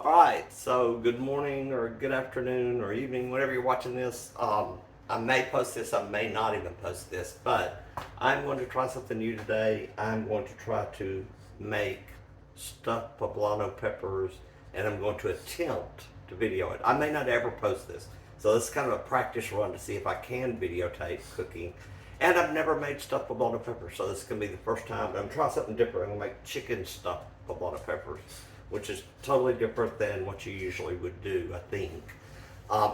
Alright, so good morning or good afternoon or evening, whenever you're watching this. I may post this, I may not even post this, but I'm going to try something new today. I'm going to try to make stuffed poblano peppers, and I'm going to attempt to video it. I may not ever post this, so this is kind of a practice run to see if I can videotape cooking. And I've never made stuffed poblano peppers, so this is going to be the first time. But I'm trying something different. I'm going to make chicken stuffed poblano peppers, which is totally different than what you usually would do, I think.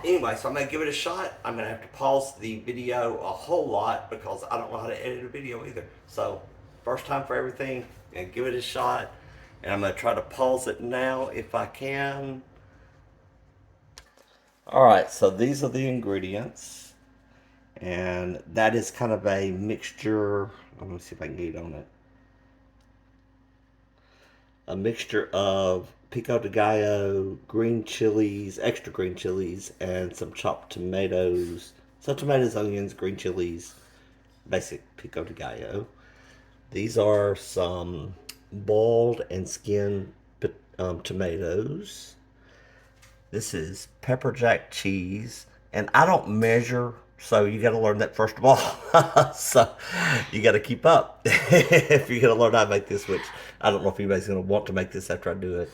Anyway, so I'm going to give it a shot. I'm going to have to pause the video a whole lot because I don't know how to edit a video either. So, first time for everything, and give it a shot. And I'm going to try to pause it now if I can. Alright, so these are the ingredients. And that is kind of a mixture. Let me see if I can get on it. A mixture of pico de gallo, green chilies, extra green chilies, and some chopped tomatoes. So tomatoes, onions, green chilies, basic pico de gallo. These are some boiled and skinned tomatoes. This is pepper jack cheese, and I don't measure, so you got to learn that first of all. So you got to keep up if you're going to learn how to make this, which I don't know if anybody's going to want to make this after I do it.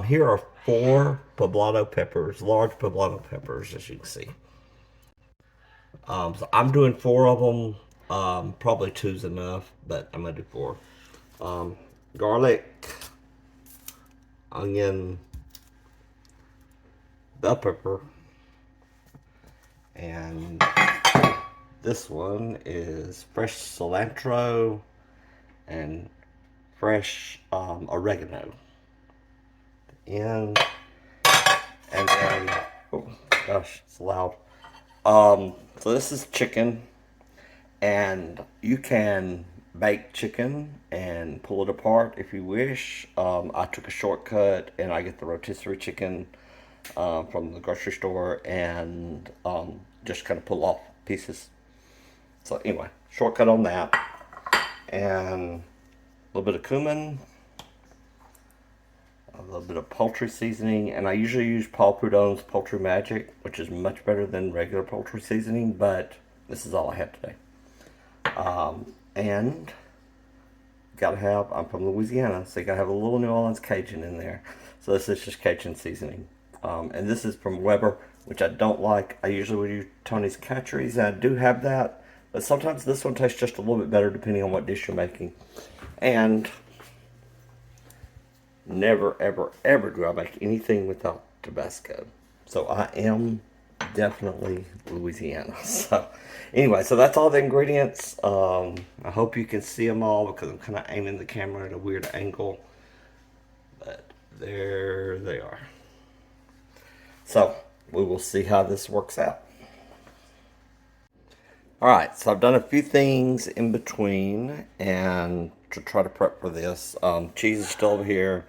Here are 4 poblano peppers, large poblano peppers, as you can see. So I'm doing 4 of them. Probably 2's enough, but I'm going to do 4. Garlic, onion, bell pepper, and this one is fresh cilantro and fresh oregano. And then, oh gosh, it's loud. So this is chicken, and you can bake chicken and pull it apart if you wish. I took a shortcut, and I get the rotisserie chicken from the grocery store, and just kind of pull off pieces. So anyway, shortcut on that, and a little bit of cumin, a little bit of poultry seasoning, and I usually use Paul Prudhomme's Poultry Magic, which is much better than regular poultry seasoning, but this is all I have today. And gotta have, I'm from Louisiana, so you gotta have a little New Orleans Cajun in there. So this is just Cajun seasoning. And this is from Weber, which I don't like. I usually would use Tony's Cacheries, and I do have that, but sometimes this one tastes just a little bit better depending on what dish you're making. And never, ever, ever do I make anything without Tabasco. So I am definitely Louisiana. So anyway, so that's all the ingredients. I hope you can see them all because I'm kind of aiming the camera at a weird angle. But there they are. So we will see how this works out. Alright, so I've done a few things in between and to try to prep for this. Cheese is still over here.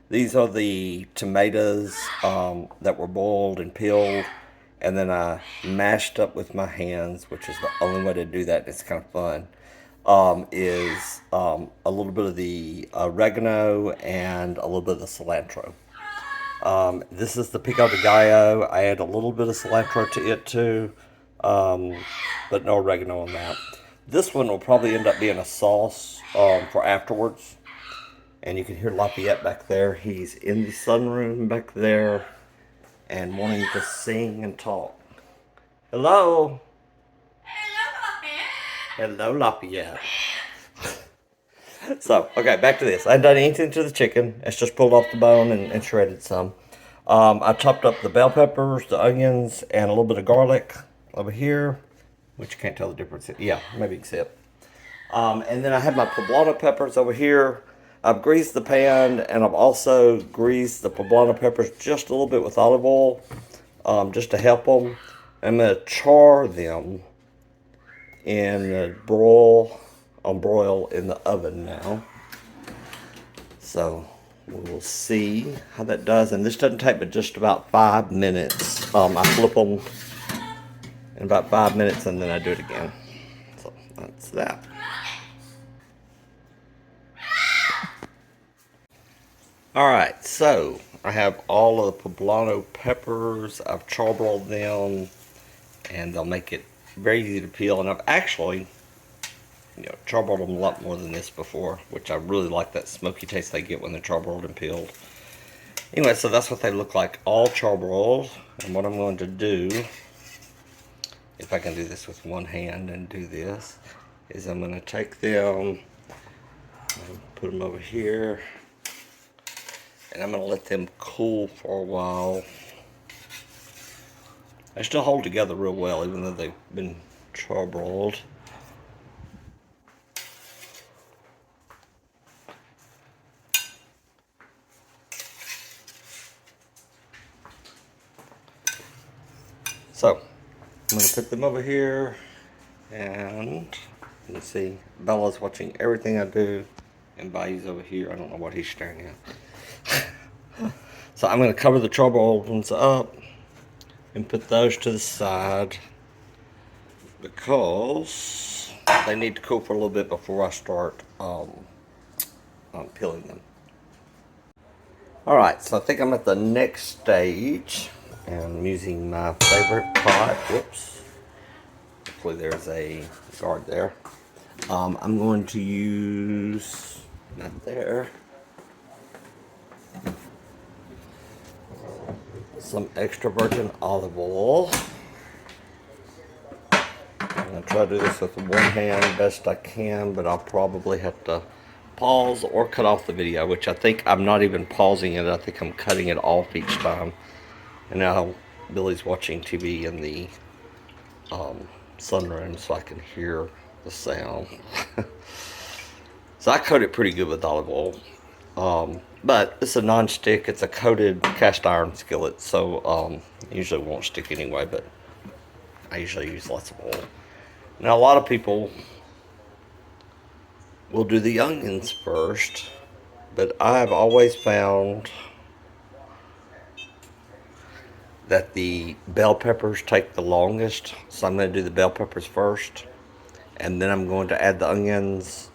These are the tomatoes that were boiled and peeled, and then I mashed up with my hands, which is the only way to do that. It's kind of fun. Is a little bit of the oregano and a little bit of the cilantro. This is the pico de gallo. I add a little bit of cilantro to it too, but no oregano on that. This one will probably end up being a sauce for afterwards. And you can hear Lafayette back there. He's in the sunroom back there and wanting to sing and talk. Hello? Hello, Lafayette. So, okay, back to this. I haven't done anything to the chicken. It's just pulled off the bone and shredded some. I chopped up the bell peppers, the onions, and a little bit of garlic over here, which you can't tell the difference. Yeah, maybe you can see it. And then I have my poblano peppers over here. I've greased the pan, and I've also greased the poblano peppers just a little bit with olive oil, just to help them. I'm going to char them in broil in the oven now. So we'll see how that does. And this doesn't take but just about 5 minutes. I flip them in about 5 minutes, and then I do it again. So that's that. Alright, so I have all of the poblano peppers. I've charbroiled them, and they'll make it very easy to peel. And I've actually, charbroiled them a lot more than this before, which I really like that smoky taste they get when they're charbroiled and peeled. Anyway, so that's what they look like, all charbroiled. And what I'm going to do, if I can do this with one hand and do this, is I'm going to take them and put them over here. And I'm going to let them cool for a while. They still hold together real well, even though they've been charbroiled. So, I'm going to put them over here, and you can see Bella's watching everything I do, and Bayou's over here. I don't know what he's staring at. So I'm going to cover the charbroiled ones up and put those to the side because they need to cool for a little bit before I start peeling them. Alright, so I think I'm at the next stage, and I'm using my favorite pot. Whoops. Hopefully there's a guard there. I'm going to use, not there, some extra virgin olive oil. I'm going to try to do this with one hand best I can, but I'll probably have to pause or cut off the video, which I think I'm not even pausing it. I think I'm cutting it off each time. And now Billy's watching TV in the sunroom so I can hear the sound. So I coat it pretty good with olive oil. But it's a non-stick. It's a coated cast iron skillet, so it usually won't stick anyway, but I usually use lots of oil. Now a lot of people will do the onions first, but I've always found that the bell peppers take the longest, so I'm going to do the bell peppers first, and then I'm going to add the onions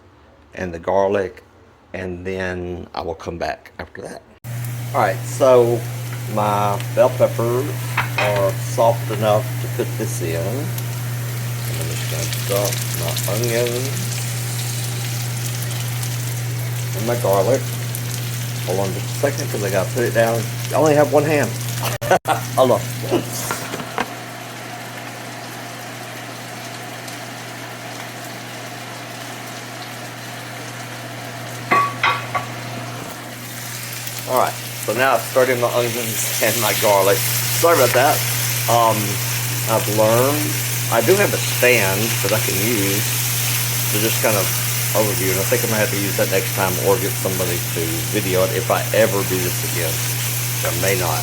and the garlic, and then I will come back after that. Alright, so my bell peppers are soft enough to put this in. I'm just going to dump my onions and my garlic. Hold on just a second because I got to put it down. I only have one hand. Hold on. Alright, so now I've started my onions and my garlic. Sorry about that. I've learned, I do have a stand that I can use to just kind of overview, and I think I'm going to have to use that next time or get somebody to video it if I ever do this again. I may not.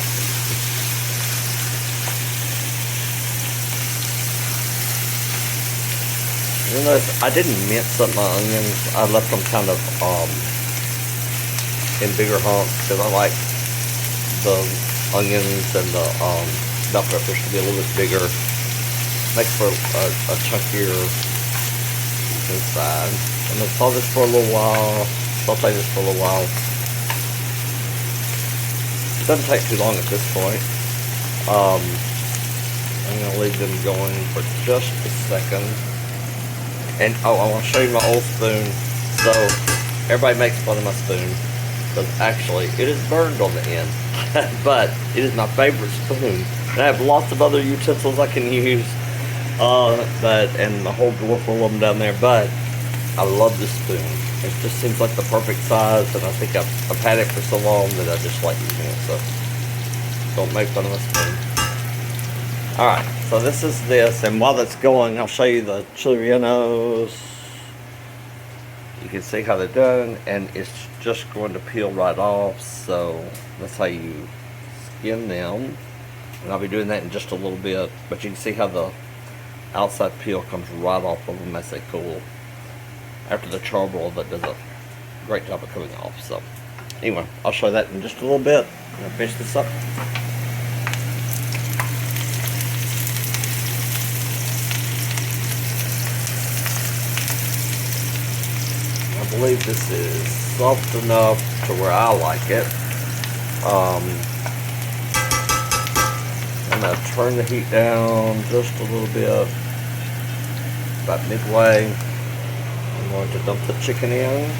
You'll notice I didn't mince up my onions. I left them kind of in bigger hunks because I like the onions and the bell peppers to be a little bit bigger. Makes for a chunkier inside. I'm going to saute this for a little while. Saute this for a little while. It doesn't take too long at this point. I'm going to leave them going for just a second. And I want to show you my old spoon. So everybody makes fun of my spoon because actually it is burned on the end. But it is my favorite spoon. And I have lots of other utensils I can use. And a whole drawer full of them down there. But I love this spoon. It just seems like the perfect size, and I think I've had it for so long that I just like using it. So don't make fun of my spoon. Alright, so this is this, and while that's going, I'll show you the chili rellenos. You can see how they're done, and it's just going to peel right off, so that's how you skin them. And I'll be doing that in just a little bit, but you can see how the outside peel comes right off of them as they cool. After the charbroil, that does a great job of coming off. So anyway, I'll show you that in just a little bit. I'm going to finish this up. I believe this is soft enough to where I like it. I'm going to turn the heat down just a little bit, about midway. I'm going to dump the chicken in,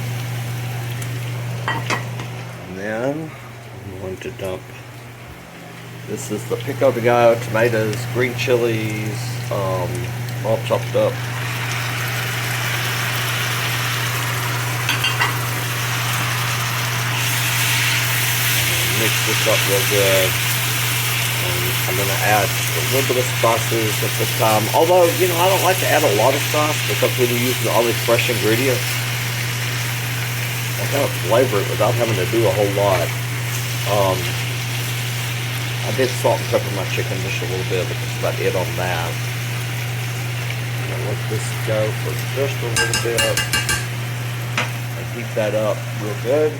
and then I'm going to dump, this is the pico de gallo, tomatoes, green chilies, all chopped up. Mix this up real good. I'm going to add just a little bit of spices at this time. Although, you know, I don't like to add a lot of stuff because when you're using all these fresh ingredients, I kind of flavor it without having to do a whole lot. I did salt and pepper my chicken just a little bit, but that's about it on that. I'm going to let this go for just a little bit and heat that up real good.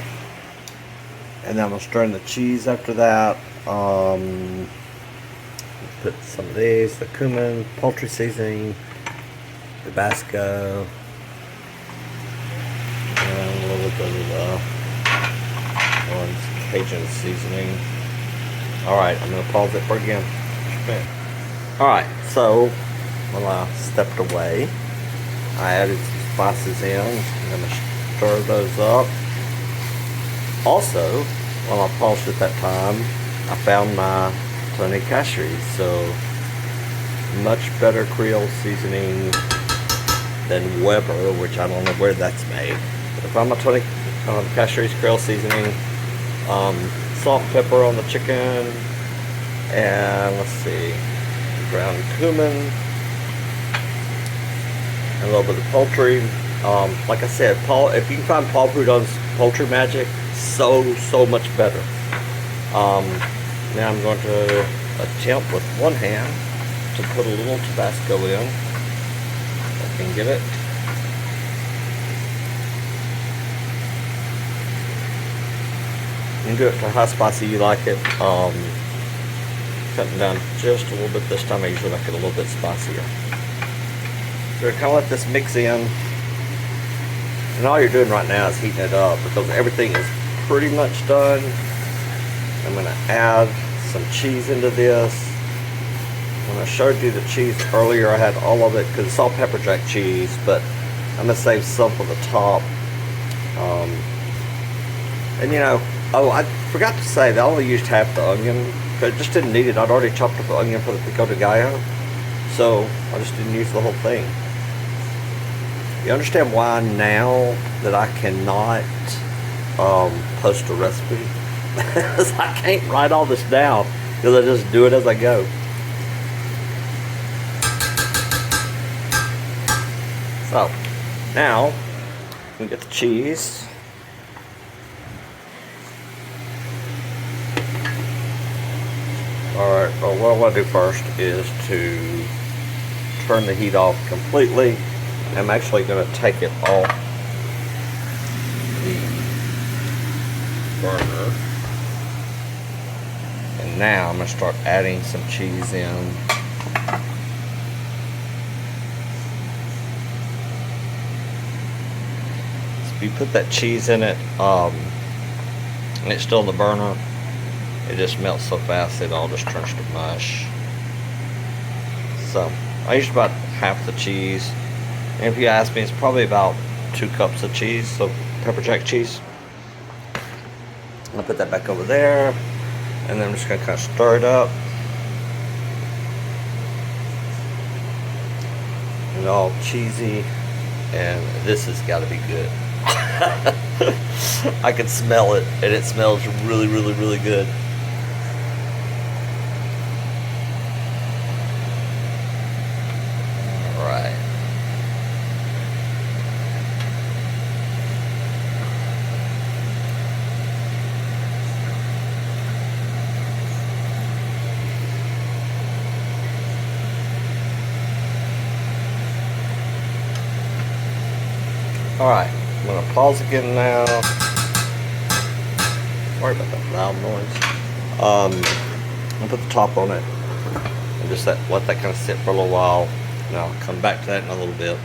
And then I'm going to stir in the cheese after that. Put some of these, the cumin, poultry seasoning, Tabasco, and a little bit of the Cajun seasoning. Alright, I'm going to pause it for again. Alright, so when I stepped away, I added some spices in. I'm going to stir those up. Also, when I paused at that time, I found my Tony Cachery, so much better Creole seasoning than Weber, which I don't know where that's made. But I found my Tony Cachery's Creole seasoning, salt and pepper on the chicken, and let's see, ground cumin, and a little bit of poultry. Like I said, if you can find Paul Prudhomme's Poultry Magic, so much better. Now I'm going to attempt with one hand to put a little Tabasco in. If I can get it. You can do it for how spicy you like it. Cutting down just a little bit this time. I usually like it a little bit spicier. So kind of let this mix in. And all you're doing right now is heating it up because everything is pretty much done. I'm going to add some cheese into this. When I showed you the cheese earlier, I had all of it because it's all pepper jack cheese, but I'm going to save some for the top. And you know, oh, I forgot to say that I only used half the onion because I just didn't need it. I'd already chopped up the onion for the pico de gallo, so I just didn't use the whole thing. You understand why now that I cannot post a recipe? Because I can't write all this down because I just do it as I go. So now we get the cheese. Alright, well what I want to do first is to turn the heat off completely. I'm actually going to take it off the burner. And now I'm going to start adding some cheese in. So if you put that cheese in it, and it's still in the burner, it just melts so fast it all just turns to mush. So I use about half the cheese. And if you ask me, it's probably about 2 cups of cheese, so pepper jack cheese. I'll put that back over there, and then I'm just going to kind of stir it up. And all cheesy, and this has got to be good. I can smell it, and it smells really, really, really good. Alright, I'm going to pause again now. Sorry about that loud noise. I'm going to put the top on it and just let that kind of sit for a little while. And I'll come back to that in a little bit.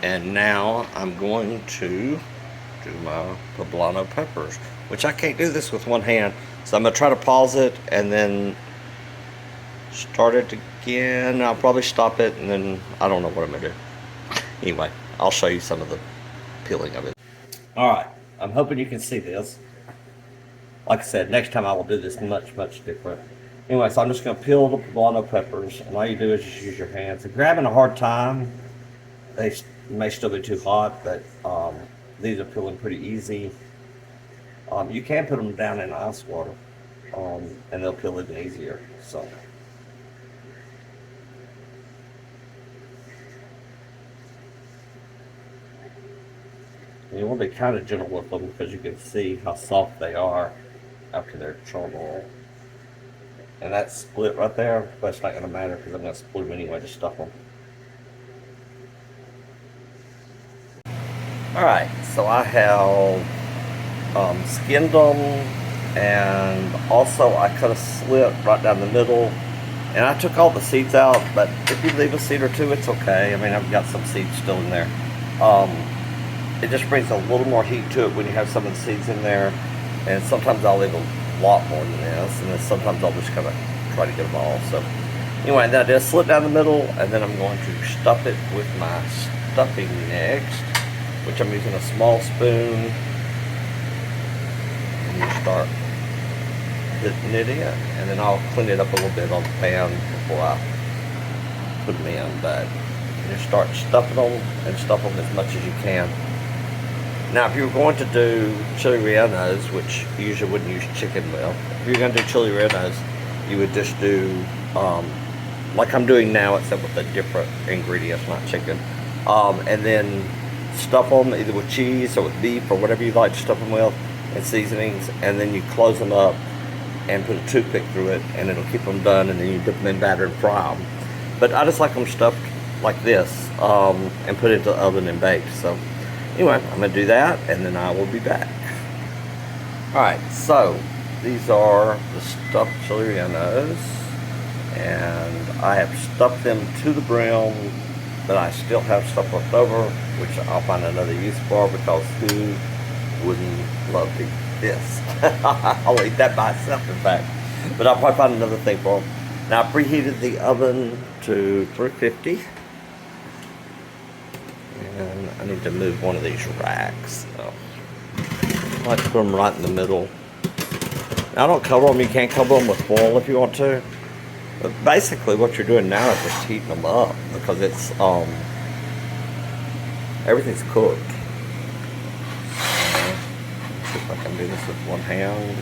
And now I'm going to do my poblano peppers. which I can't do this with one hand. So I'm gonna try to pause it and then start it again. I'll probably stop it and then I don't know what I'm gonna do. Anyway, I'll show you some of the peeling of it. Alright, I'm hoping you can see this. Like I said, next time I will do this much different. Anyway, so I'm just going to peel the poblano peppers, and all you do is just use your hands. If you're having a hard time, they may still be too hot, but these are peeling pretty easy. You can put them down in ice water, and they'll peel even easier. So. You want to be kind of gentle with them because you can see how soft they are after they're charcoal. And that split right there, but it's not going to matter because I'm going to split them anyway to stuff them. Alright, so I have skinned them, and also I cut a slit right down the middle. And I took all the seeds out, but if you leave a seed or two, it's okay. I mean, I've got some seeds still in there. It just brings a little more heat to it when you have some of the seeds in there. And sometimes I'll leave a lot more than this, and then sometimes I'll just kind of try to get them all. So anyway, then I did a slit down the middle, and then I'm going to stuff it with my stuffing next, which I'm using a small spoon. And you start putting it in, and then I'll clean it up a little bit on the pan before I put them in. But you start stuffing them and stuff them as much as you can. Now, if you were going to do chili rellenos, which you usually wouldn't use chicken with, if you're going to do chili rellenos, you would just do, like I'm doing now, except with the different ingredients, not chicken. And then stuff them either with cheese or with beef or whatever you like to stuff them with, and seasonings, and then you close them up and put a toothpick through it, and it'll keep them done, and then you dip them in batter and fry them. But I just like them stuffed like this, and put it in the oven and baked. So anyway, I'm going to do that, and then I will be back. Alright, so these are the stuffed chili rellenos, and I have stuffed them to the brim, but I still have stuff left over, which I'll find another use for, because who wouldn't love to eat this? I'll eat that by itself, in fact. But I'll probably find another thing for them. Now, I preheated the oven to 350. And I need to move one of these racks. So I like to put them right in the middle. Now, I don't cover them. You can't cover them with foil if you want to. But basically, what you're doing now is just heating them up, because it's everything's cooked. Let's see if I can do this with one hand.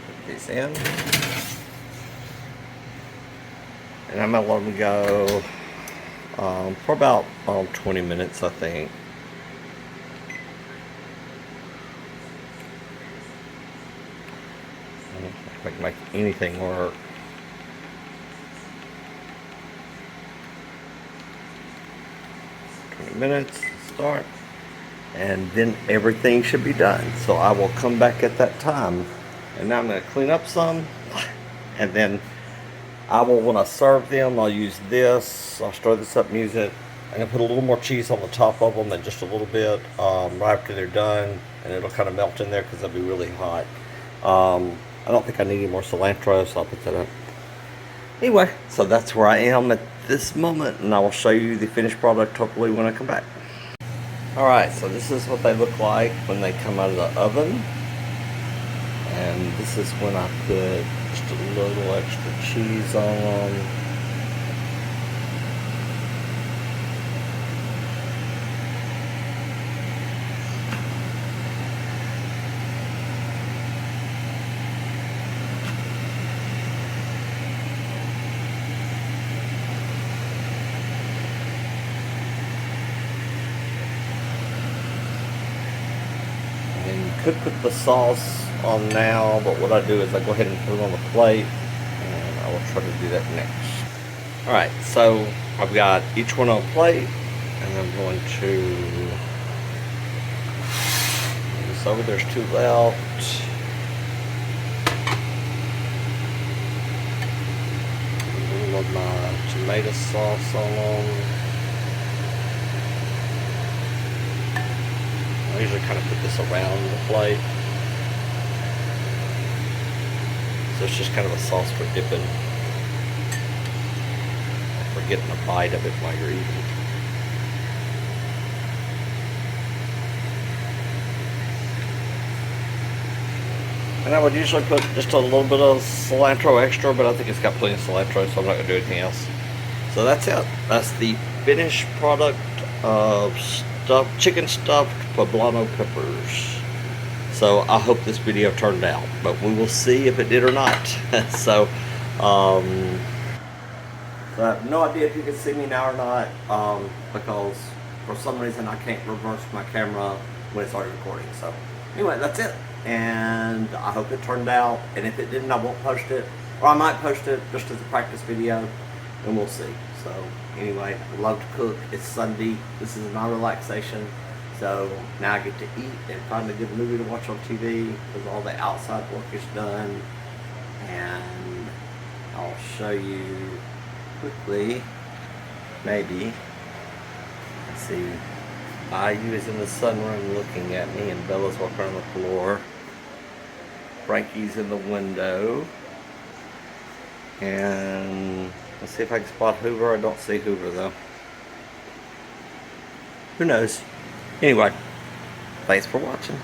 Put these in, and I'm gonna let them go for about 20 minutes, I think. I can make anything work. Minutes, start, and then everything should be done. So I will come back at that time. And now I'm going to clean up some, and then I will, when I serve them, I'll use this. I'll stir this up and use it. I'm going to put a little more cheese on the top of them, and just a little bit right after they're done, and it'll kind of melt in there because they'll be really hot. I don't think I need any more cilantro, so I'll put that up. Anyway, so that's where I am at this moment, and I will show you the finished product hopefully when I come back. Alright, so this is what they look like when they come out of the oven. And this is when I put just a little extra cheese on them. Could put the sauce on now, but what I do is I go ahead and put it on the plate, and I will try to do that next. Alright, so I've got each one on a plate, and I'm going to move this over. There's two left. A little of my tomato sauce on them. I usually kind of put this around the plate. So it's just kind of a sauce for dipping. For getting a bite of it while you're eating. And I would usually put just a little bit of cilantro extra, but I think it's got plenty of cilantro, so I'm not going to do anything else. So that's it. That's the finished product of chicken stuffed poblano peppers. So I hope this video turned out, but we will see if it did or not. So I have no idea if you can see me now or not, because for some reason I can't reverse my camera when it's already recording. So anyway, that's it. And I hope it turned out. And if it didn't, I won't post it. Or I might post it just as a practice video. And we'll see. So anyway, I love to cook. It's Sunday. This is my relaxation. So now I get to eat and find a good movie to watch on TV because all the outside work is done. And I'll show you quickly, maybe. Let's see. IU is in the sunroom looking at me, and Bella's walking on the floor. Frankie's in the window. And let's see if I can spot Hoover. I don't see Hoover though. Who knows? Anyway, thanks for watching.